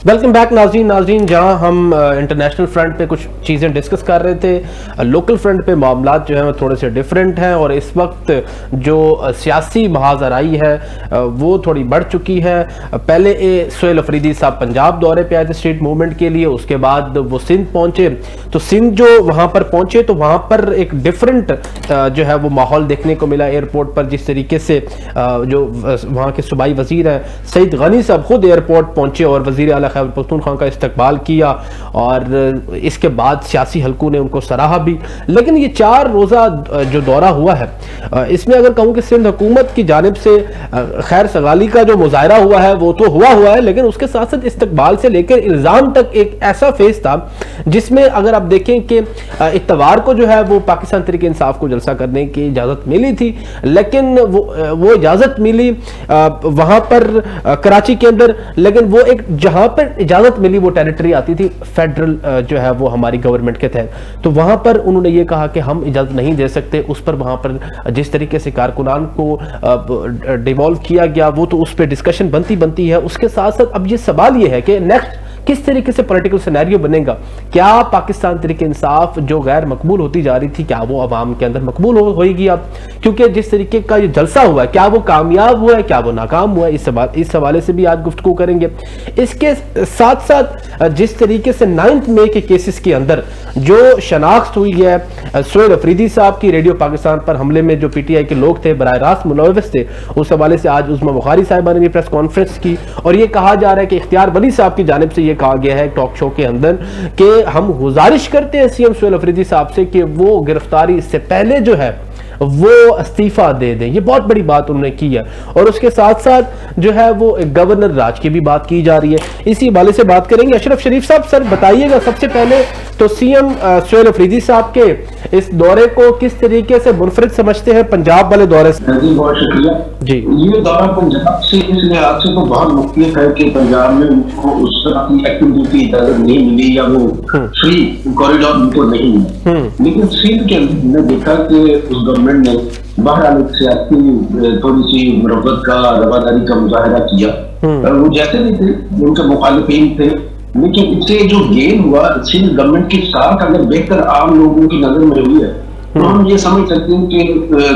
Welcome back नाज़रीन, जहां हम इंटरनेशनल फ्रंट पे कुछ चीज़ें डिस्कस कर रहे थे। लोकल फ्रंट पे मामलात जो हैं वो थोड़े से डिफरेंट हैं और इस वक्त जो सियासी महाजराई है वो थोड़ी बढ़ चुकी है। पहले सोहेल अफरीदी साहब पंजाब दौरे पे आए थे स्ट्रीट मूवमेंट के लिए, उसके बाद वो सिंध पहुंचे। तो सिंध जो वहाँ पर पहुंचे तो वहाँ पर एक डिफरेंट जो है वो माहौल देखने को मिला एयरपोर्ट पर। जिस तरीके से जो वहाँ के सूबाई वजीर हैं सईद गनी साहब खुद एयरपोर्ट पहुंचे और वजीर आला खैबर पख्तूनख्वा का इस्तकबाल किया और इसके बाद सियासी हलकों ने उनको सराहा भी। लेकिन ये 4 रोज़ा जो दौरा हुआ है इसमें अगर कहूँ कि सिंध हुकूमत की जानिब से खैर सगाली का जो मुजाहरा हुआ है वो तो हुआ है, लेकिन उसके साथ साथ इस्तकबाल से लेकर इल्ज़ाम तक एक ऐसा फेज था जिसमें अगर आप देखें कि इतवार को जो है वो पाकिस्तान तहरीक इंसाफ को जलसा करने की इजाज़त मिली थी, लेकिन वो इजाज़त मिली वहाँ पर कराची के अंदर, लेकिन वो एक जहाँ पर इजाज़त मिली वो टेरिटरी आती थी फेडरल जो है वो हमारी गवर्नमेंट के तहत। तो वहाँ पर उन्होंने ये कहा कि हम इजाज़त नहीं दे सकते। उस पर वहाँ पर जिस तरीके से कारकुनान को डिवॉल्व किया गया वो तो उस पर डिस्कशन बनती है। उसके साथ साथ अब ये सवाल ये है कि नेक्स्ट किस तरीके से पॉलिटिकल सिनेरियो बनेगा। क्या पाकिस्तान तहरीक इंसाफ जो गैर मकबूल होती जा रही थी क्या वो अवाम के अंदर मकबूल होगी अब, क्योंकि जिस तरीके का ये जलसा हुआ है क्या वो कामयाब हुआ है, क्या वो नाकाम हुआ है, इस हवाले से भी आज गुफ्तगू करेंगे। इसके साथ साथ जिस तरीके से 9 मई के केसेस के अंदर जो शनाख्त हुई है सोहेल अफरीदी साहब की रेडियो पाकिस्तान पर हमले में जो PTI के लोग थे बराह रास्त मुलव्वस थे, उस हवाले से आज उस्मा बुखारी साहिबा ने भी प्रेस कॉन्फ्रेंस की और ये कहा जा रहा है कि इख्तियार वली साहब की जानिब से ये कहा गया है टॉक शो के अंदर कि हम गुजारिश करते हैं CM सोहेल अफरीदी साहब से कि वो गिरफ्तारी से पहले जो है वो इस्तीफा दे दें। ये बहुत बड़ी बात उन्होंने की है और उसके साथ साथ जो है वो गवर्नर राज की भी बात की जा रही है। इसी हवाले से बात करेंगे। अशरफ शरीफ साहब, सर बताइएगा सबसे पहले तो CM सोहेल अफरीदी साहब के इस दौरे को किस तरीके से मुनफरिद समझते हैं पंजाब वाले दौरे से? जी बहुत शुक्रिया जी। ये दौरा पंजाब से इस लिहाज से तो बहुत मुख्तलिफ है कि पंजाब में उनको उस तरह की एक्टिविटी की इजाजत नहीं मिली या वो फ्री कॉरिडोर उनको नहीं मिला। लेकिन सिंध के अंदर हमने देखा कि उस गवर्नमेंट ने बहरहाल सियासी थोड़ी सी मुरब्बत का रवादारी का मुजाहरा किया। वो जैसे भी थे उनके मुखालिफिन थे, लेकिन इससे जो गेन हुआ सिंध गवर्नमेंट के साथ अगर बेहतर आम लोगों की नजर में हुई है तो हम ये समझ सकते हैं कि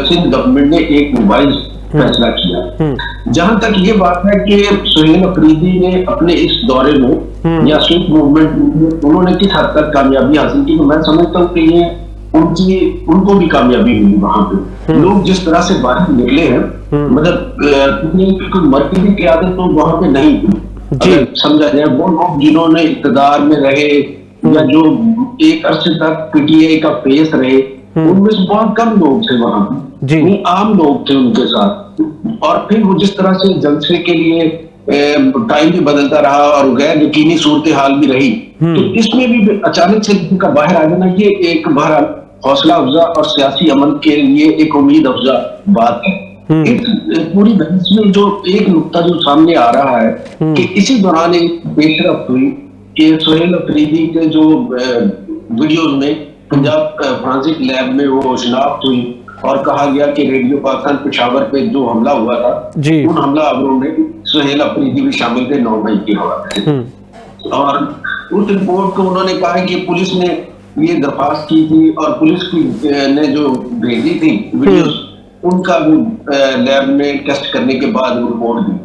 सिंध गवर्नमेंट ने एक वाइज फैसला किया। जहां तक ये बात है कि सोहेल अफरीदी ने अपने इस दौरे में या स्ट्रीट मूवमेंट में उन्होंने किस हद तक कामयाबी हासिल की, तो मैं समझता हूँ कि ये उनको भी कामयाबी मिली। वहां पे लोग जिस तरह से बाहर निकले हैं, मतलब मर्कजी की आदत तो वहां पे नहीं थी समझा जाए। वो लोग जिन्होंने इक़्तिदार में रहे या जो एक अरसे तक PTI का फेस रहे उनमें से बहुत कम लोग थे वहां पे, आम लोग थे उनके साथ। और फिर वो जिस तरह से जलसे के लिए टाइम भी बदलता रहा और गैर यकीनी सूरत हाल भी रही, तो इसमें भी अचानक से उनका बाहर आ जाना ये एक बहरहाल हौसला अफजा और सियासी अमल के लिए एक उम्मीद अफजा बात है। इस पूरी बहस में जो एक नुक्ता जो सामने आ रहा है कि इसी दौरान एक पेशरफ हुई कि सोहेल अफरीदी के जो वीडियोज में पंजाब फोरेंसिक लैब में वो शिनाख्त हुई और कहा गया कि रेडियो पाकिस्तान पेशावर पे जो हमला हुआ था उन हमलावरों में सोहेल अफरीदी भी शामिल थे 9 मई की हवाले से। और उस रिपोर्ट को उन्होंने कहा कि पुलिस ने ये दरख्वास्त की थी और पुलिस की ने जो भेजी थी वीडियोस उनका भी लैब में टेस्ट करने के बाद वो रिपोर्ट दी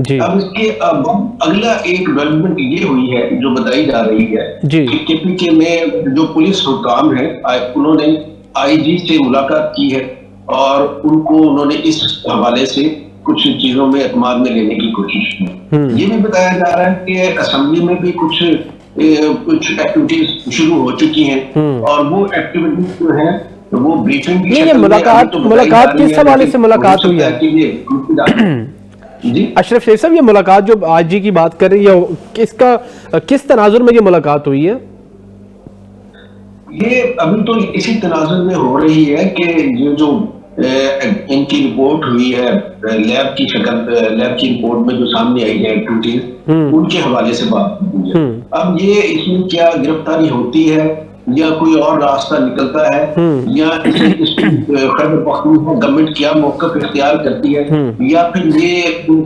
थी। अब इसके अगला एक डेवलपमेंट ये हुई है जो बताई जा रही है कि KPK में जो पुलिस हुकाम है उन्होंने IG से मुलाकात की है और उनको उन्होंने इस हवाले से कुछ चीजों में एतमाद में लेने की कोशिश की। ये भी बताया जा रहा है कि असेंबली में भी कुछ एक्टिविटीज शुरू हो चुकी हैं और वो एक्टिविटीज जो है वो ब्रीफिंग की ये मुलाकात किस हवाले से मुलाकात हुई है जी अशरफ शरीफ साहब? ये मुलाकात जो आज जी की बात कर रही है किस तनाजुर में ये मुलाकात हुई है? ये अभी तो इसी तनाजुर में हो रही है कि ये जो इनकी रिपोर्ट हुई है लैब की रिपोर्ट में जो सामने आई है एक्टिविटीज उनके हवाले से बात हुई है। अब ये इसमें क्या गिरफ्तारी होती है या कोई और रास्ता निकलता है, या इस खैबर पख्तूनख्वा गवर्नमेंट क्या मौक़िफ़ इख्तियार करती है, या फिर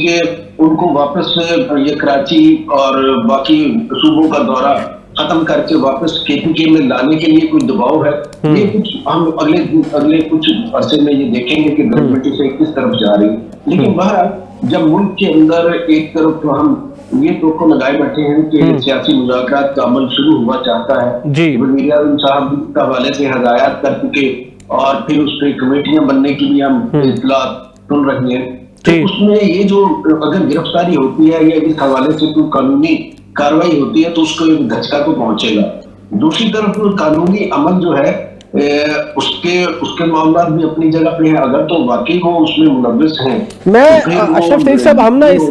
ये उनको वापस ये कराची और बाकी सूबों का दौरा खत्म करके वापस KPK में लाने के लिए कोई दबाव है। ये कुछ हम अगले कुछ अरसे में ये देखेंगे कि गवर्नमेंट इसे किस तरफ जा रही है। लेकिन बहरहाल जब मुल्क के अंदर एक तरफ तो हम ये तो लगाए बैठे हैं कि सियासी मुज़ाकरात का अमल शुरू हुआ चाहता है, वज़ीर आज़म साहब के हवाले से हदायत कर चुके और फिर उस पर कमेटियां बनने की भी हम इत्तलात सुन रहे हैं। तो उसमें ये जो अगर गिरफ्तारी होती है या इस हवाले से कोई कानूनी कार्रवाई होती है तो उसको एक धचका तो पहुंचेगा। दूसरी तरफ कानूनी अमल जो है उसके मामला भी अपनी जगह पे है। अगर तो वाकई वो उसमें मुलव्विस हैं। मैं अशरफ तरीक साहब, हम ना इस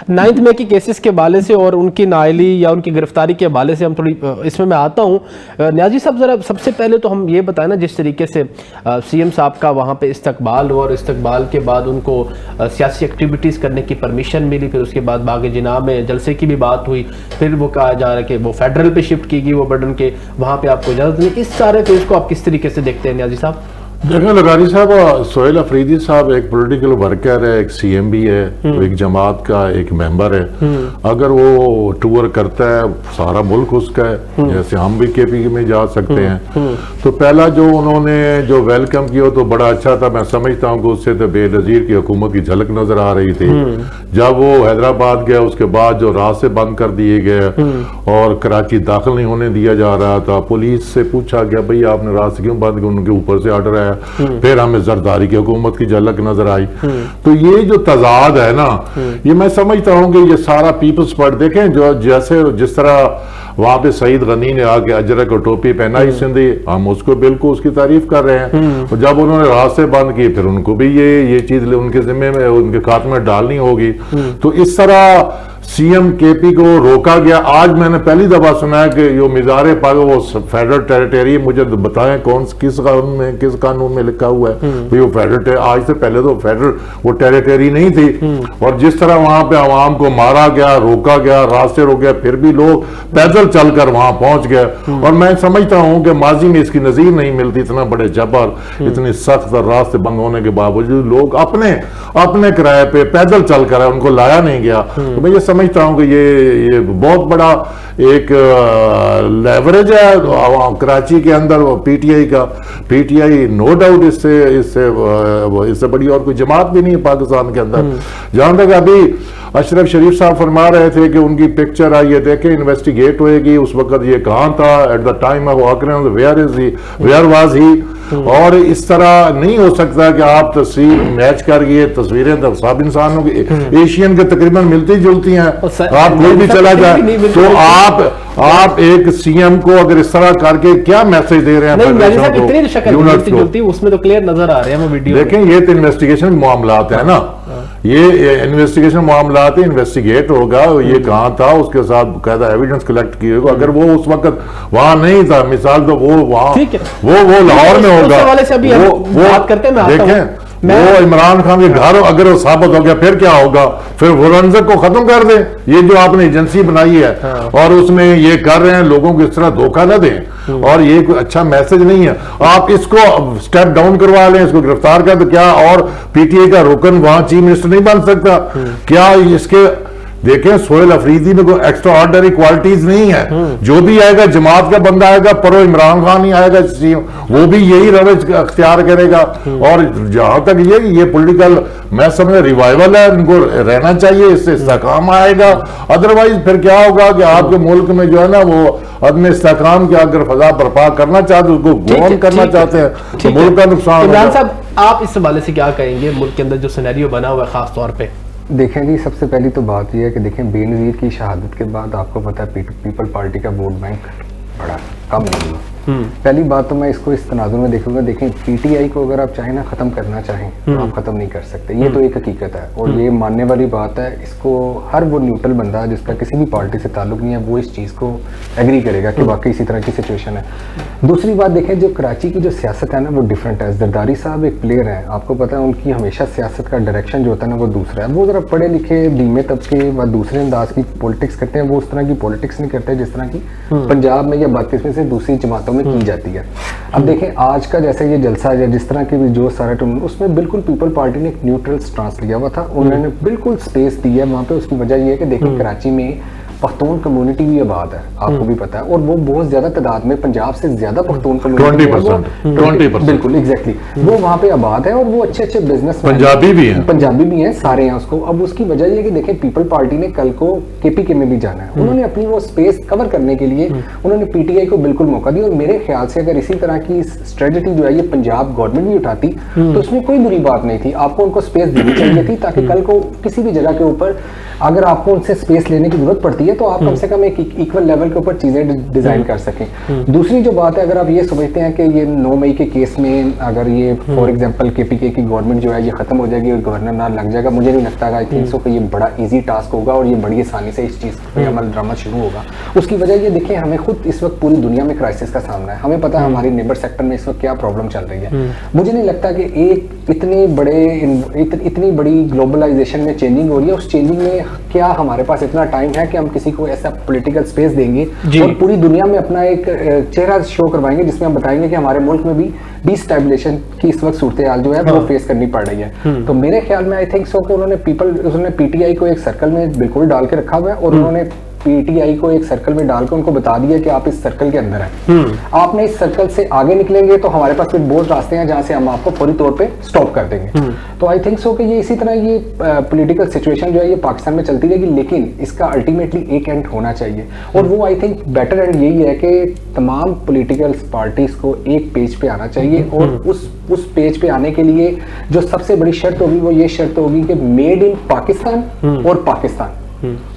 9 मई की केसेस के हवाले से और उनकी नाअहली या उनकी गिरफ्तारी के हवाले से हम थोड़ी इसमें मैं आता हूँ। नियाज़ी साहब ज़रा सबसे पहले तो हम ये बताएं ना, जिस तरीके से CM साहब का वहाँ पे इस्तकबाल हुआ और इस्तकबाल के बाद उनको सियासी एक्टिविटीज़ करने की परमिशन मिली, फिर उसके बाद बाग़ जिना में जलसे की भी बात हुई, फिर वो कहा जा रहा है कि वो फेडरल पे शिफ्ट की गई, वो बर्डन के वहाँ पर आपको इजाज़त नहीं। इस सारे फेज को आप किस तरीके से देखते हैं नियाज़ी साहब? देखें लगारी साहब, सोहेल अफरीदी साहब एक पॉलिटिकल वर्कर है, एक CM भी है, एक जमात का एक मेंबर है। अगर वो टूर करता है सारा मुल्क उसका है, जैसे हम भी KPK में जा सकते हैं। तो पहला जो उन्होंने जो वेलकम किया तो बड़ा अच्छा था। मैं समझता हूँ कि उससे तो बेनज़ीर की हुकूमत की झलक नजर आ रही थी। जब वो हैदराबाद गया उसके बाद जो रास्ते बंद कर दिए गए और कराची दाखिल नहीं होने दिया जा रहा था, पुलिस से पूछा गया भाई आपने रास्ते क्यों बंद किए, उनके ऊपर से ऑर्डर आया। फिर हमें जरदारी की हुकूमत की झलक नजर आई। तो ये जो तजाद है ना, ये मैं समझता हूँ कि ये सारा पीपल्स पार्टी देखें, जो जैसे जिस तरह वहां पे सईद गनी ने आके अजरक और टोपी पहनाई सिंधी, हम उसको बिल्कुल उसकी तारीफ कर रहे हैं। और जब उन्होंने रास्ते बंद किए फिर उनको भी ये चीज उनके जिम्मे में उनके खाते में डालनी होगी। तो इस तरह CM KP को रोका गया। आज मैंने पहली दफा सुना है कि जो मिज़ार पाक वो फेडरल टेरिटरी, मुझे बताएं किस कानून में लिखा हुआ है भाई वो फेडरल। आज से पहले तो फेडरल वो टेरिटरी नहीं थी। और जिस तरह वहां पे आवाम को मारा गया, रोका गया, रास्ते रोक गया, फिर भी लोग पैदल चलकर वहां पहुंच गए। और मैं समझता हूं कि माजी में इसकी नजीर नहीं मिलती, इतना बड़े जबर, इतनी सख्त रास्ते बंद होने के बावजूद लोग अपने किराए पे पैदल चलकर उनको लाया नहीं गया। तो मैं ये समझता हूं कि ये बहुत बड़ा एक लेवरेज है कराची के अंदर PTI का। PTI नो डाउट इससे बड़ी और कोई जमात भी नहीं है पाकिस्तान के अंदर। जहां तक अभी अशरफ शरीफ साहब फरमा रहे थे कि उनकी पिक्चर आई है, देखें इन्वेस्टिगेट होएगी, उस वक्त ये कहां था, at the time of occurrence where was he. और इस तरह नहीं हो सकता कि आप तस्वीर मैच कर ये तस्वीरें तो सब इंसानों की एशियन के तकरीबन मिलती जुलती हैं। आप कोई भी चला जाए तो आप एक CM को अगर इस तरह करके क्या मैसेज दे रहे हैं? उसमें तो क्लियर नजर आ रहे हैं वीडियो। देखें ये तो इन्वेस्टिगेशन मामलात है ना, ये इन्वेस्टिगेशन मामलात इन्वेस्टिगेट होगा, ये कहाँ था उसके साथ बाकायदा एविडेंस कलेक्ट किया होगा। अगर वो उस वक्त वहां नहीं था, मिसाल तो वो वहां वो लाहौर में होगा, वो देखें वो इमरान खान के घर अगर वो साबित हो गया फिर क्या होगा? फिर फोरेंसिक को खत्म कर दें। ये जो आपने एजेंसी बनाई है और उसमें ये कर रहे हैं, लोगों को इस तरह धोखा न दें। और ये कोई अच्छा मैसेज नहीं है। आप इसको स्टेप डाउन करवा लें, इसको गिरफ्तार कर, तो क्या और PTI का रुकन वहां चीफ मिनिस्टर नहीं बन सकता? क्या इसके देखें सोहेल अफरीदी में कोई एक्स्ट्रा ऑर्डिनरी क्वालिटीज नहीं है। जो भी आएगा जमात का बंदा आएगा, प्रो इमरान खान ही आएगा, वो भी यही रवैश अख्तियार करेगा। और जहां तक ये पॉलिटिकल मैं समझ रिवाइवल है, इनको रहना चाहिए, इससे इस्तेकाम आएगा। अदरवाइज फिर क्या होगा कि आपके मुल्क में जो है ना वो अदम इस्तेकाम की अगर फजा बर्पा करना चाहते हैं, उसको गोन करना चाहते हैं तो मुल्क का नुकसान। इमरान साहब आप इस हवाले से क्या कहेंगे? मुल्क के अंदर जो सिनेरियो बना हुआ है खास तौर पे। देखें जी, सबसे पहली तो बात यह है कि देखें बेनज़ीर की शहादत के बाद आपको पता है पीपल पार्टी का वोट बैंक बड़ा कम नहीं हुआ। पहली बात तो मैं इसको इस तनाजुर में देखूंगा। देखें PTI को अगर आप चाहें ना ख़त्म करना चाहें तो आप ख़त्म नहीं कर सकते, ये तो एक हकीकत है और ये मानने वाली बात है। इसको हर वो न्यूट्रल बंदा जिसका किसी भी पार्टी से ताल्लुक नहीं है वो इस चीज़ को एग्री करेगा कि वाकई इसी तरह की सिचुएशन है। दूसरी बात देखें, जो कराची की जो सियासत है ना वो डिफरेंट है। जरदारी साहब एक प्लेयर हैं, आपको पता है उनकी हमेशा सियासत का डायरेक्शन जो होता है ना वो दूसरा है। वो ज़रा पढ़े लिखे धीमे तबके व दूसरे अंदाज की पॉलिटिक्स करते हैं, वो उस तरह की पॉलिटिक्स नहीं करते जिस तरह की पंजाब में या बाकी में से दूसरी जमातों में की जाती है। अब देखें आज का जैसे ये जलसा है, जिस तरह की भी जो सारा टूर्नामेंट, उसमें बिल्कुल पीपल पार्टी ने एक न्यूट्रल स्टांस लिया हुआ था, उन्होंने बिल्कुल स्पेस दी है वहाँ पे। उसकी वजह ये है कि देखें कराची में पख्तून कम्युनिटी भी आबाद है, आपको भी पता है, और वो बहुत ज्यादा तादाद में, पंजाब से ज्यादा पख्तून कम्युनिटी 20%, बिल्कुल एग्जैक्टली वो वहाँ पे आबाद है, और वो अच्छे अच्छे बिजनेस पंजाबी भी हैं सारे हैं उसको। अब उसकी वजह ये कि देखें पीपल पार्टी ने कल को केपीके में भी जाना है, उन्होंने अपनी वो स्पेस कवर करने के लिए उन्होंने पीटीआई को बिल्कुल मौका दिया। और मेरे ख्याल से अगर इसी तरह की स्ट्रेटजी जो है ये पंजाब गवर्नमेंट भी उठाती तो उसमें कोई बुरी बात नहीं थी, आपको उनको स्पेस देनी चाहिए थी, ताकि कल को किसी भी जगह के ऊपर अगर आपको उनसे स्पेस लेने की जरूरत पड़ती है तो आप कम से कम एक इक्वल लेवल के ऊपर चीजें डिजाइन कर सकें। दूसरी जो बात है, अगर आप ये समझते हैं कि ये 9 मई के केस में अगर ये फॉर एग्जांपल केपीके की गवर्नमेंट जो है ये खत्म हो जाएगी और गवर्नर ना लग जाएगा, मुझे नहीं लगता आई थिंक सो कि ये बड़ा इजी टास्क होगा और ये बड़ी आसानी से इस चीज पे अमल ड्रामा शुरू होगा। उसकी वजह ये देखिए, हमें खुद इस वक्त पूरी दुनिया में क्राइसिस का सामना है, हमें पता है हमारी नेबर सेक्टर में इस वक्त क्या प्रॉब्लम चल रही है। मुझे नहीं लगता कि एक इतनी बड़ी ग्लोबलाइजेशन में चेंजिंग हो रही है, उस चेंजिंग में क्या हमारे पास इतना टाइम है कि हम किसी को ऐसा पॉलिटिकल स्पेस देंगे और पूरी दुनिया में अपना एक चेहरा शो करवाएंगे जिसमें हम बताएंगे कि हमारे मुल्क में भी डिस्टेबलाइजेशन की इस वक्त सूरत हाल जो है वो फेस करनी पड़ रही है। तो मेरे ख्याल में आई थिंक सो कि उन्होंने पीटीआई को एक सर्कल में बिल्कुल डाल के रखा हुआ है, और उन्होंने पीटीआई को एक सर्कल में डालकर उनको बता दिया कि आप इस सर्कल के अंदर हैं, आपने इस सर्कल से आगे निकलेंगे तो हमारे पास कुछ बहुत रास्ते हैं जहां से हम आपको फौरी तौर पे स्टॉप कर देंगे। तो आई थिंक सो कि ये इसी तरह ये पॉलिटिकल सिचुएशन जो है ये पाकिस्तान में चलती रहेगी, लेकिन इसका अल्टीमेटली एक एंड होना चाहिए, और वो आई थिंक बेटर एंड यही है कि तमाम पॉलिटिकल पार्टीज को एक पेज पे आना चाहिए, और उस पेज पे आने के लिए जो सबसे बड़ी शर्त होगी वो ये शर्त होगी कि मेड इन पाकिस्तान और पाकिस्तान,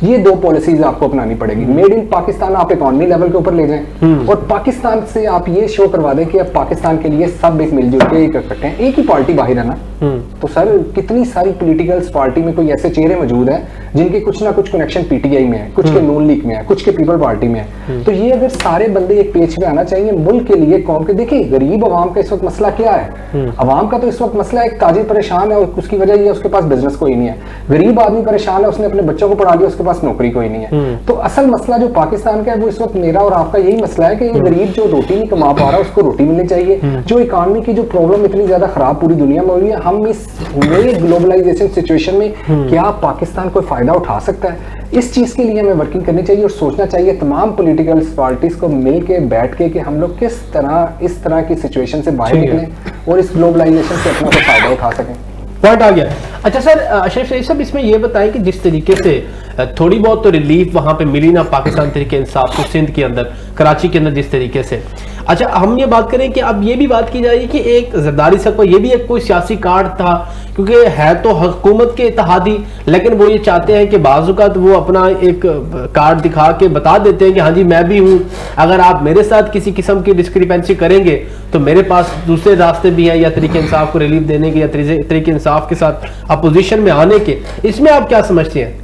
ये दो पॉलिसीज आपको अपनानी पड़ेगी। मेड इन पाकिस्तान आप इकोनॉमी लेवल के ऊपर ले जाएं, और पाकिस्तान से आप ये शो करवा दें कि अब पाकिस्तान के लिए सब एक मिलजुल के इकट्ठे हैं, एक ही पार्टी बाहर है ना। तो सर कितनी सारी पॉलिटिकल पार्टी में कोई ऐसे चेहरे मौजूद हैं जिनके कुछ ना कुछ कनेक्शन पीटीआई में है, कुछ के नून लीग में है, कुछ के पीपल पार्टी में है। तो ये अगर सारे बंदे एक पेज पे आना चाहिए मुल्क के लिए, कौम के। देखिए गरीब अवाम का इस वक्त मसला क्या है, अवाम का तो इस वक्त मसला एक ताजिर परेशान है, और उसकी वजह ये उसके पास बिजनेस कोई नहीं है। गरीब आदमी परेशान है, उसने अपने बच्चों को पढ़ा लिया, उसके पास नौकरी कोई नहीं है। तो असल मसला जो पाकिस्तान का है वो इस वक्त मेरा और आपका यही मसला है कि ये गरीब जो रोटी नहीं कमा पा रहा है उसको रोटी मिलनी चाहिए। जो इकोनॉमी की जो प्रॉब्लम इतनी ज्यादा खराब पूरी दुनिया में हो रही है, हम इस नए ग्लोबलाइजेशन सिचुएशन में क्या पाकिस्तान कोई फायदा उठा सकता है, इस चीज के लिए हमें वर्किंग करनी चाहिए और सोचना चाहिए तमाम पॉलिटिकल पार्टीज को मिल के बैठ के कि हम लोग किस तरह इस तरह की सिचुएशन से बाहर निकलें और इस ग्लोबलाइजेशन से अपना कोई फायदा उठा सकें। पॉइंट आ गया। अच्छा सर, अशरफ सईद साहब इसमें ये बताएं कि जिस तरीके से थोड़ी बहुत तो रिलीफ वहां पे मिली ना पाकिस्तान तरीके इंसाफ को, सिंध के अंदर, कराची के अंदर जिस तरीके से, अच्छा हम ये बात करें कि अब ये भी बात की जाएगी कि एक जरदारी सपा ये भी एक कोई सियासी कार्ड था, क्योंकि है तो हुकूमत के इत्तेहादी, लेकिन वो ये चाहते हैं कि बाज़-औक़ात वो अपना एक कार्ड दिखा के बता देते हैं कि हाँ जी मैं भी हूँ, अगर आप मेरे साथ किसी किस्म की डिस्क्रिपेंसी करेंगे तो मेरे पास दूसरे रास्ते भी हैं, या तरीके इंसाफ को रिलीफ देने के, या तरीके इंसाफ के साथ अपोजिशन में आने के। इसमें आप क्या समझते हैं?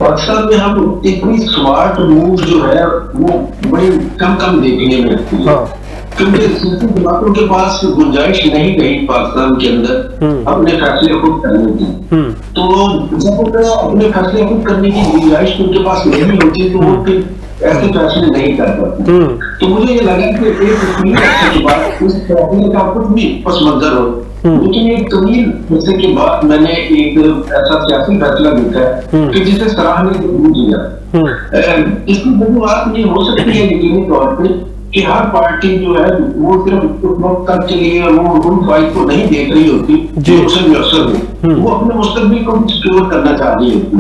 पाकिस्तान में हम इतनी स्मार्ट मूव जो है वो बड़ी कम देखने में लगती है, क्योंकि सियासी जमातों के पास गुंजाइश नहीं रही पाकिस्तान के अंदर अपने फैसले खुद करने की। तो जब अपने फैसले खुद करने की गुंजाइश उनके पास नहीं होती तो वो फिर ऐसे फैसले नहीं कर पाते। तो मुझे ये लगा कि एक बात इस फैसले का कुछ भी पस मंजर हो, लेकिन एक तवील फैसले के बाद मैंने एक ऐसा सियासी फैसला देखा है कि जिसे सराहनीय किया। इसकी वजूहत ये हो सकती है यकीनी तौर पे कि हर पार्टी जो है वो सिर्फ उस वक्त तक के लिए वो मुल्क वाइज को नहीं देख रही होती जो उसे मुयसर हो, वो अपने मुस्तकबिल को सिक्योर करना चाह रही होती।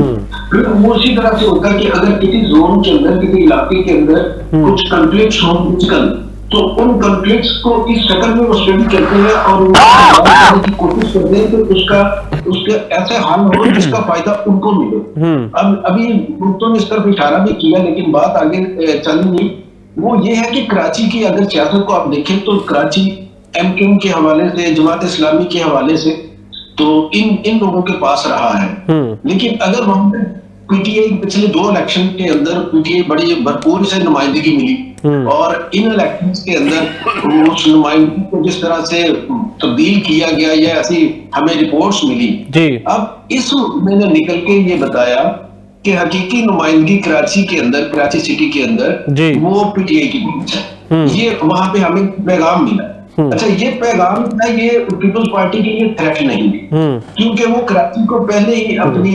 फिर वो उसी तरह से होता है कि अगर किसी जोन के अंदर, किसी इलाके के अंदर कुछ कॉन्फ्लिक्ट्स हो फिजिकल, तो उन कॉन्फ्लिक्ट्स को इस शक्ल में वो स्टडी करते हैं और उनकी कोशिश करते हैं कि उसके ऐसे हल हो जिसका फायदा उनको मिले। अब अभी मुफ्तों ने इस तरफ इशारा भी किया, लेकिन बात आगे चली नहीं। वो ये है कि कराची की अगर सियासत को आप देखें तो कराची एमक्यूएम के हवाले से, जमात इस्लामी के हवाले से तो इन लोगों के पास रहा है। लेकिन अगर वहां पे पीटीआई पिछले 2 इलेक्शन के अंदर पीटीआई बड़ी भरपूर से नुमाइंदगी मिली, और इन इलेक्शंस के अंदर उस नुमाइंदगी को जिस तरह से तब्दील किया गया, ये ऐसी हमें रिपोर्ट्स मिली। अब इस मैंने निकल के ये बताया कि हकीकी नुमाइंदगी कराची के अंदर, कराची सिटी के अंदर वो पीटीआई की है। ये वहां पे हमें पैगाम मिला। अच्छा, ये पैगाम था, ये पीपल्स पार्टी के लिए थ्रेट नहीं है, क्योंकि वो कराची को पहले ही अपनी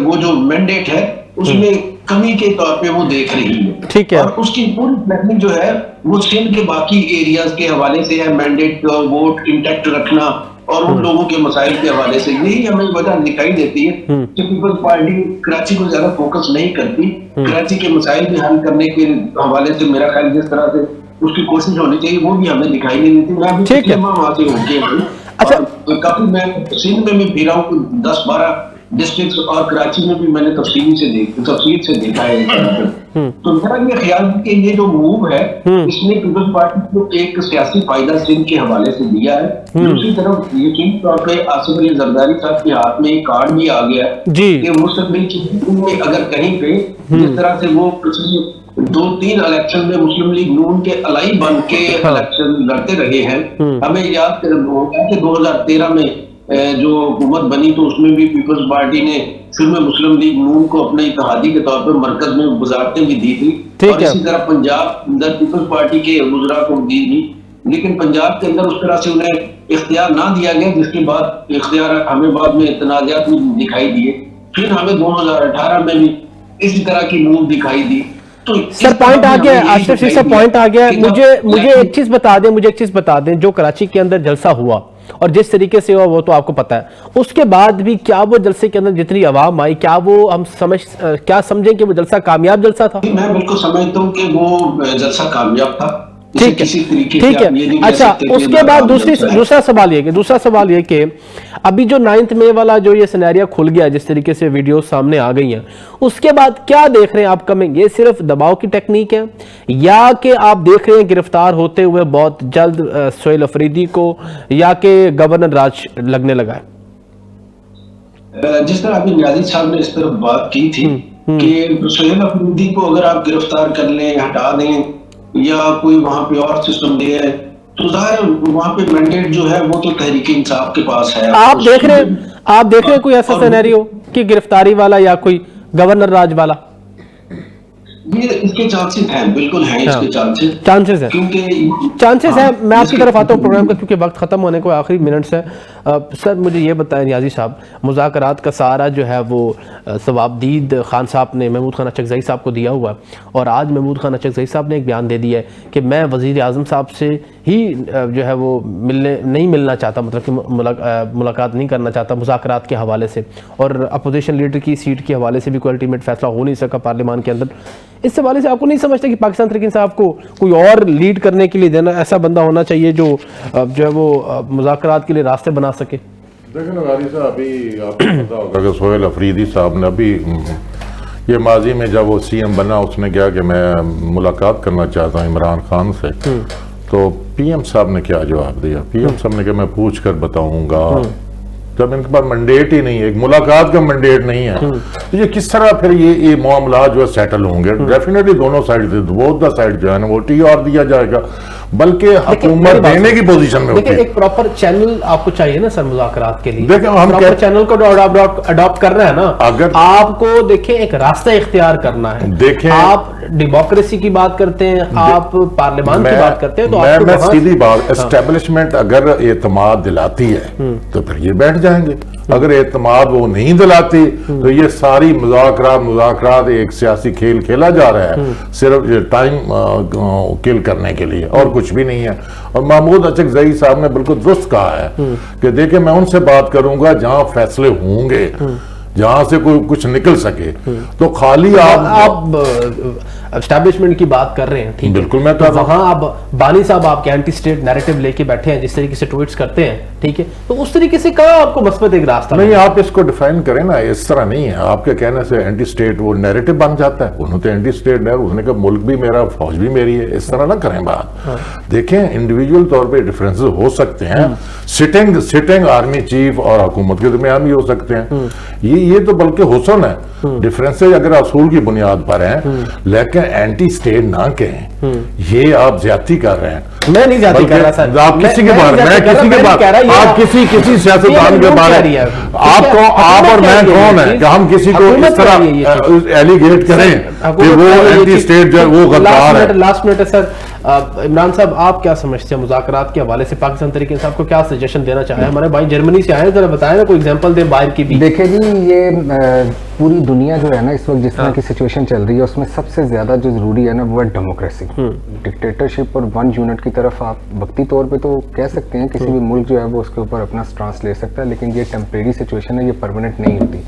वो जो मैंडेट है उसमें कमी के तौर पे वो देख रही है। ठीक है। और उसकी पूरी प्लानिंग जो है वो सिंध के बाकी एरियाज के हवाले से है, मैंडेट वोट इंटैक्ट रखना और उन लोगों के मसाइल के हवाले से। यही हमें वजह दिखाई देती है कि पीपल्स पार्टी कराची को ज्यादा फोकस नहीं करती। कराची के मसाइल भी हल करने के हवाले से मेरा ख्याल जिस तरह से उसकी कोशिश होनी चाहिए वो भी हमें दिखाई नहीं देती। मैं अभी वहां से होके अच्छा काफी मैं सिंध में भी फिरा हूँ, 10-12 डिस्ट्रिक्ट और कराची में भी मैंने तफसील से देखा है। तो मेरा ये ख्याल है कि ये जो मूव है इसने पीपल्स पार्टी को एक सियासी फायदा सिंध के हवाले से दिया है। दूसरी तरफ यकीन तौर पर आसिफ अली जरदारी साहब के हाथ में एक कार्ड भी आ गया है कि मुस्तकबिल की अगर कहीं पे जिस तरह से वो पिछले 2-3 इलेक्शन में मुस्लिम लीग नून के अलाई बन के इलेक्शन लड़ते रहे हैं। हमें याद होगा कि 2013 में जो हुकूमत बनी तो उसमें भी पीपल्स पार्टी ने फिर में मुस्लिम लीग नून को अपने इत्तेहादी के तौर पर मरकज में गुजारते भी दी थी और इसी तरह पंजाब अंदर पीपल्स पार्टी के वुज़रा को दी थी, लेकिन पंजाब के अंदर उस तरह से उन्हें इख्तियार ना दिया गया, जिसके बाद इख्तियार हमें बाद में तनाज़ात में दिखाई दिए। फिर हमें 2018 में भी इसी तरह की मूव दिखाई दी। तो सर पॉइंट आ गया, आशिफ जी सर पॉइंट आ गया। मुझे एक चीज बता दें, जो कराची के अंदर जलसा हुआ और जिस तरीके से हुआ वो तो आपको पता है, उसके बाद भी क्या वो जलसे के अंदर जितनी आवाम आई, क्या वो हम क्या समझें कि वो जलसा कामयाब जलसा था? मैं बिल्कुल समझता हूँ कि वो जलसा कामयाब था। ठीक है। अच्छा, उसके बाद दूसरा सवाल ये कि अभी जो 9 मई वाला जो ये सिनेरियो खुल गया, जिस तरीके से वीडियो सामने आ गई हैं, उसके बाद क्या देख रहे हैं आप कमिंग? ये सिर्फ दबाव की टेक्निक है या कि आप देख रहे हैं गिरफ्तार होते हुए बहुत जल्द सोहेल अफरीदी को, या कि गवर्नर राज लगने लगा है? जिस तरह अभी नियाज़ी साहब ने इस तरफ बात की थी कि सोहेल अफरीदी को अगर आप गिरफ्तार कर लें, हटा दें या कोई वहां पे और सिस्टम दे है, तो जाहिर वहां पे मैंडेट जो है वो तो तहरीक इंसाफ के पास है। आप देख रहे हैं कोई ऐसा सिनेरियो कि गिरफ्तारी वाला या कोई गवर्नर राज वाला? ये इसके चांसेस हैं, बिल्कुल हैं इसके चांसेस हैं, क्योंकि चांसेस हैं। मैं आपकी तरफ आता हूँ प्रोग्राम का, क्योंकि वक्त खत्म होने को आखिरी मिनट्स है। सर मुझे ये बताएं नियाज़ी साहब, मुज़ाकरात का सारा जो है वो सवाबदीद खान साहब ने महमूद खान अचकज़ई साहब को दिया हुआ, और आज महमूद खान अचकज़ई साहब ने एक बयान दे दिया है कि मैं वज़ीर आज़म साहब से ही जो है वो नहीं मिलना चाहता, मतलब कि मुलाकात नहीं करना चाहता मुज़ाकरात के हवाले से, और अपोजिशन लीडर की सीट के हवाले से भी कोई अल्टीमेट फैसला हो नहीं सका पार्लियामान के अंदर। इस हवाले से आपको नहीं समझता कि पाकिस्तान तहरीक इंसाफ को कोई और लीड करने के लिए देना, ऐसा बंदा होना चाहिए जो है वो मुज़ाकरात के लिए रास्ते बना सके? देखिए नवारी साहब, अभी आपको पता होगा कि सोहेल अफरीदी साहब ने अभी ये माजी में जब वो CM बना उसने कहा कि मैं मुलाकात करना चाहता हूँ इमरान खान से, तो PM साहब ने क्या जवाब दिया? PM साहब ने कहा मैं पूछ कर बताऊंगा। जब इनके पास मैंडेट ही नहीं है, एक मुलाकात का मैंडेट नहीं है, तो ये किस तरह फिर ये मामला जो है सेटल होंगे? डेफिनेटली दोनों साइड से, बोथ द साइड जो है ना वो TR दिया जाएगा, बल्कि हुकूमत देने की पोजीशन में होती है। एक प्रॉपर चैनल आपको चाहिए ना सर मुज़ाकरात के लिए। देखिए हम प्रॉपर चैनल को अडॉप्ट कर रहे हैं ना, अगर आपको देखें एक रास्ता इख्तियार करना है। देखें आप डेमोक्रेसी की बात करते हैं, आप पार्लियामान की बात करते हैं, तो मैं सीधी बात, एस्टेब्लिशमेंट अगर एतमाद दिलाती है तो फिर ये बैठ जाएंगे, अगर एतमाद वो नहीं दिलाती तो ये सारी मुज़ाकरात एक सियासी खेल खेला जा रहा है सिर्फ टाइम किल करने के लिए, और कुछ भी नहीं है। और महमूद अचकज़ई साहब ने बिल्कुल दुरुस्त कहा है कि देखिए मैं उनसे बात करूंगा जहां फैसले होंगे, जहां से कोई कुछ निकल सके। तो खाली आप एस्टैब्लिशमेंट की बात कर रहे हैं, ठीक है, बिल्कुल मैं तो वहां आप बानी साहब आपके एंटी स्टेट नैरेटिव लेके बैठे हैं, जिस तरीके से ट्वीट्स करते हैं, ठीक है, तो उस तरीके से कहा आपको मस्बत एक रास्ता नहीं, आप इसको डिफाइन करें ना, इस तरह नहीं है। आपके कहने से एंटी स्टेट वो नैरेटिव बन जाता है, उन्होंने तो एंटी स्टेट है, उसने कहा मुल्क भी मेरा, फौज भी मेरी है, इस तरह ना करें बात। देखें इंडिविजुअल तौर पे डिफरेंसेस हो सकते हैं, सिटिंग आर्मी चीफ और हुकूमत के दरमियान भी हो सकते हैं, ये तो बल्कि हुस्न है। डिफरेंसेस अगर असूल की बुनियाद पर हैं, लेकिन एंटी स्टेट ना कहें, ये आप ज्यादती कर रहे हैं। मैं नहीं जाती कर रहा सर, आप किसी के बारे मैं किसी के बारे आप किसी सियासतदान के बारे आपको आप और मैं कौन है कि हम किसी को इस तरह एलिगेट करें कि वो एंटी स्टेट जो वो गद्दार है। लास्ट मिनट है सर, इमरान साहब आप क्या समझते हैं मुज़ाकरात के हवाले से पाकिस्तान तरीके से आपको क्या सजेशन देना चाहे? हमारे भाई जर्मनी से आए, जरा बताएं ना, कोई एग्जांपल दें बाहर की भी। देखिए जी, ये पूरी दुनिया जो है ना इस वक्त जिस तरह की सिचुएशन चल रही है उसमें सबसे ज्यादा जो जरूरी है ना वो है डेमोक्रेसी। डिक्टेटरशिप और वन यूनिट की तरफ आप वक्ती तौर पे तो कह सकते हैं, किसी भी मुल्क जो है वो उसके ऊपर अपना स्टांस ले सकता है, लेकिन ये टेम्परेरी सिचुएशन है, ये परमानेंट नहीं होती।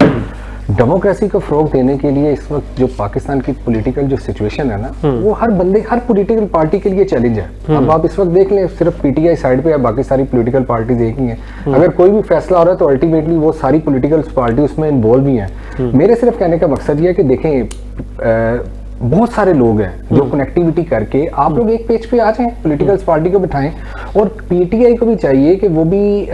डेमोक्रेसी को फ़रोग देने के लिए इस वक्त जो पाकिस्तान की पॉलिटिकल जो सिचुएशन है ना वो हर बंदे हर पॉलिटिकल पार्टी के लिए चैलेंज है। अब आप इस वक्त देख लें, सिर्फ पीटीआई साइड पे या बाकी सारी पॉलिटिकल पार्टीज एक ही हैं। अगर कोई भी फैसला हो रहा है तो अल्टीमेटली वो सारी पॉलिटिकल पार्टी उसमें इन्वॉल्व भी हैं। मेरे सिर्फ कहने का मकसद ये है कि देखें बहुत सारे लोग हैं जो कनेक्टिविटी करके आप लोग एक पेज पे आ जाएं, पॉलिटिकल पार्टी को बिठाएं, और पीटीआई को भी चाहिए कि वो भी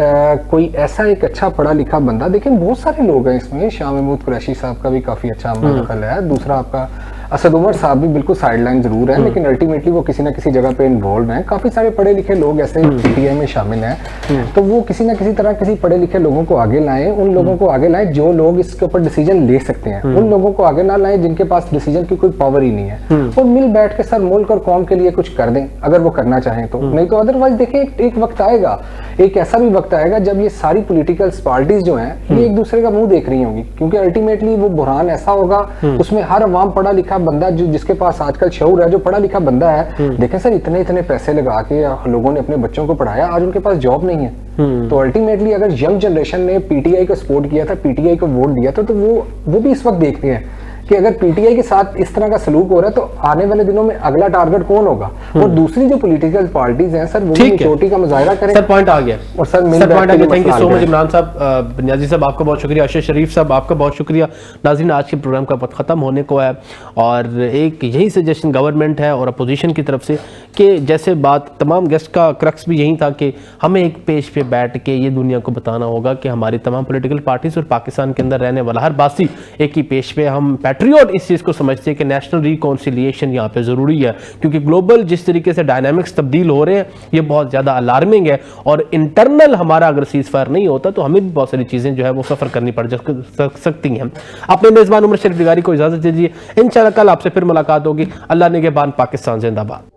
कोई ऐसा एक अच्छा पढ़ा लिखा बंदा, देखें बहुत सारे लोग हैं इसमें, शाह महमूद कुरैशी साहब का भी काफ़ी अच्छा दखल है, दूसरा आपका असद उमर साहब भी बिल्कुल साइडलाइन जरूर है लेकिन अल्टीमेटली वो किसी ना किसी जगह पे इन्वॉल्व हैं। काफ़ी सारे पढ़े लिखे लोग ऐसे पीटीआई में शामिल हैं, तो वो किसी ना किसी तरह किसी पढ़े लिखे लोगों को आगे लाएं, उन लोगों को आगे लाएं जो लोग इसके ऊपर डिसीजन ले सकते हैं, उन लोगों को आगे ना लाएं जिनके पास डिसीजन की कोई पावर ही नहीं है, और मिल बैठ के सर मुल्क और कौम के लिए कुछ कर दें अगर वो करना चाहें तो। नहीं तो अदरवाइज देखें एक वक्त आएगा, एक ऐसा भी वक्त आएगा जब ये सारी पॉलिटिकल पार्टीज जो हैं ये एक दूसरे का मुंह देख रही होंगी, क्योंकि अल्टीमेटली वो बुरहान ऐसा होगा उसमें हर अवाम पढ़ा लिखा बंदा जो जिसके पास आजकल शऊर है, जो पढ़ा लिखा बंदा है, देखें सर इतने पैसे लगा के लोगों ने अपने बच्चों को पढ़ाया, आज उनके पास जॉब नहीं है। तो अल्टीमेटली अगर यंग जनरेशन ने पीटीआई को सपोर्ट किया था, पीटीआई को वोट दिया था, तो वो भी इस वक्त देखते हैं कि अगर पीटीआई के साथ इस तरह का सलूक हो रहा है तो आने वाले दिनों में अगला टारगेट कौन होगा। और दूसरी जो पॉलिटिकल पार्टीज हैं सर वो भी चोटी का मुजाहिरा करें। सर पॉइंट आ गया, और सर पॉइंट आ गया। Thank you so much Imran साहब, नियाजी साहब आपका बहुत शुक्रिया, अशर शरीफ साहब आपका बहुत शुक्रिया। नाज़रीन, आज के प्रोग्राम का वक्त ख़त्म होने को है और एक यही सजेशन गवर्नमेंट है और अपोजिशन की तरफ से कि जैसे बात तमाम गेस्ट का क्रक्स भी यही था कि हमें एक पेज पे बैठ के ये दुनिया को बताना होगा कि हमारी तमाम पॉलिटिकल पार्टीज और पाकिस्तान के अंदर रहने वाला हर बासी एक ही पेज पे, हम पैट्रियट इस चीज़ को समझते हैं कि नेशनल रिकॉन्सिलिएशन यहाँ पे ज़रूरी है, क्योंकि ग्लोबल जिस तरीके से डायनामिक्स तब्दील हो रहे हैं ये बहुत ज़्यादा अलार्मिंग है, और इंटरनल हमारा अगर सीज फायर नहीं होता तो हमें भी बहुत सारी चीज़ें जो है वो सफ़र करनी पड़ सकती हैं। अपने मेज़बान उमर शरीफ दिगारी को इजाज़त दीजिए, इंशाअल्लाह कल आपसे फिर मुलाकात होगी। अल्लाह निगहबान, पाकिस्तान जिंदाबाद।